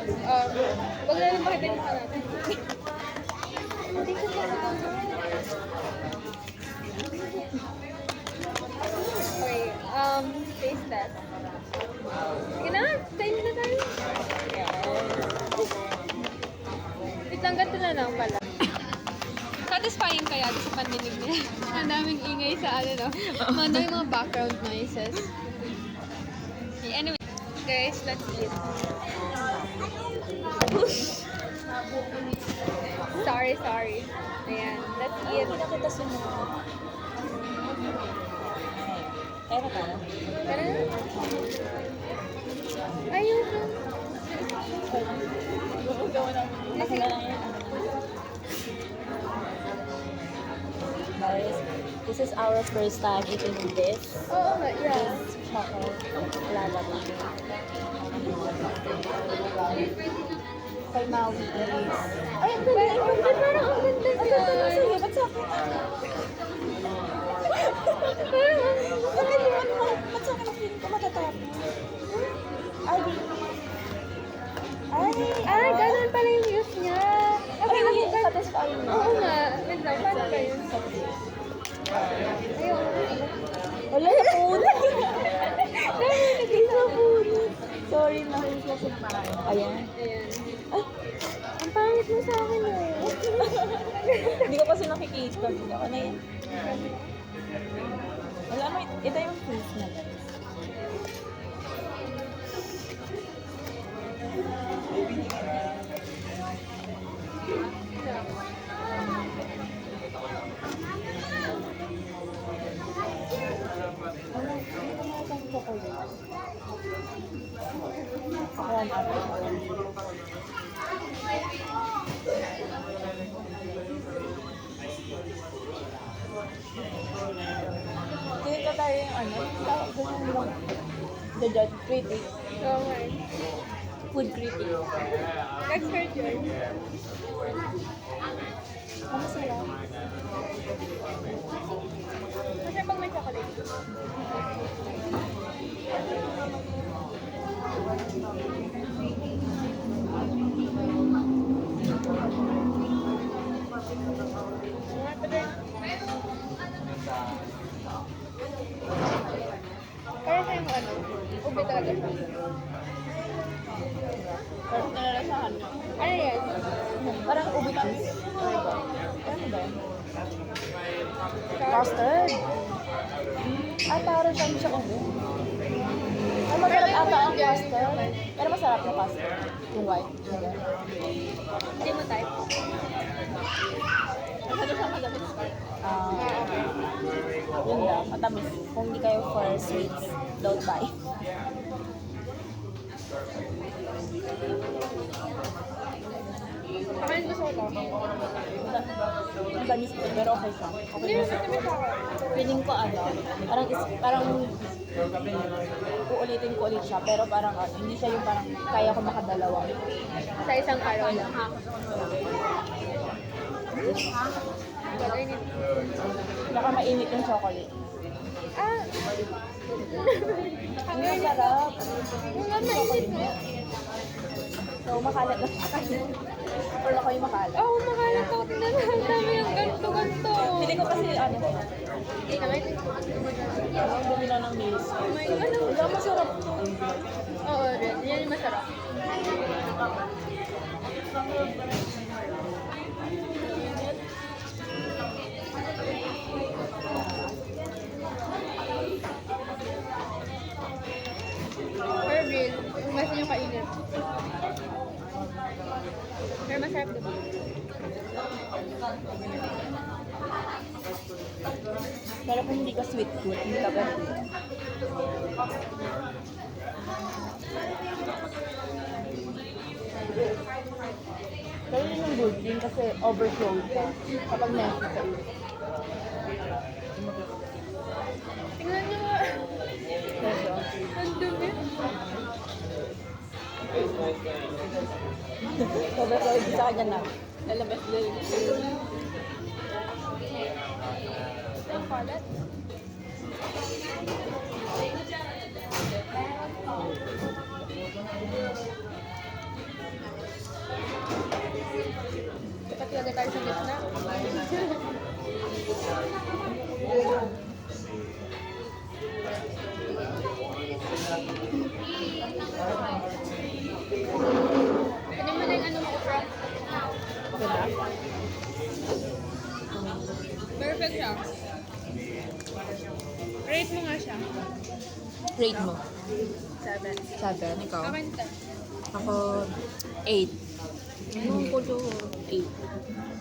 Wag na lang makita yung mukha natin. Hindi ko okay, taste test. Sige na, kain na tayo. Wait lang, ganito na lang pala. Satisfying kaya sa pandinig niya. Ang daming ingay sa ano, no? Ang mga background noises. Okay, anyway, guys, let's eat. Sorry. Ayan, let's eat. Hindi na kita sumunod. Pero ka na? Tara na. Ayoko. Ako na lang yan. Guys, this is our first time eating this. Oo nga, yeah. This chocolate lalabas. Kay Maui is... Ay, ang ganda. Parang ang ganda niya. Sige, ba't sa akin? Ba't sa akin ang feeling ko matatapos? Ay, ganun pala yung use niya. Okay, satisfying na. Oo nga. Wait lang, paano ba yun? Ayun. Wala na po. Hindi na po. Sorry na. Ayan. Ayan. Ay, ang pangit mo sa akin eh. Hindi ko kasi nakikita. Ako na yan. Wala mo, ito yung face na guys. Dito tayo yung ano, the judge critic, Oo nga. food critic. Expert yun. Ano sila? Kasi pag may chocolate. Kaya sa'yo mo ano? Ube talaga siya. Parang nalalasahan nyo. Ano yan? Parang ubi kami. Ano ba yan? Custard. Parang saan siya ubi. Ay, masarap ata ang custard. Pero masarap na custard. Yung white. Hindi mo type. Masyado siya matamis. Yun lang, matamis. Kung hindi kayo for sweets, don't buy. Pakain gusto ko to. Matamis ito, pero okay siya. Hindi mo sabi sa akin. Feeling ko parang uulitin ko ulit siya, pero parang hindi siya yung parang kaya ko makadalawa. Sa isang araw lang. Baka mainit yung chocolate. Ang Ang sarap. Yung nga mainit mo. So, makalat na siya kasi. Or ako yung makalat. Oo, makalat ako. Tingnan mo, ang dami yung ganto. Hindi ko kasi Hindi na, wait. ang dumi na ng nails. May ano? Wala, masarap to. Oo, rin. Yan yung masarap. Pero real, kung gusto nyo kainin. Pero masarap diba? Pero kung hindi ka sweet tooth, hindi ka pwede. Pero yun yung good thing kasi overflow ka kapag necessary. Tingnan nyo nga. Pero, Ang dumi. overflow din sa kanya na. Lalabas din. Ang kalat. tayo sa gitna. Ano mo na yung ano mo, okra? Ganda. Perfect siya. Rate mo nga siya. Rate mo. 7. 7. Ikaw? Akin 10. Ako, 8. Ano ko to? 8.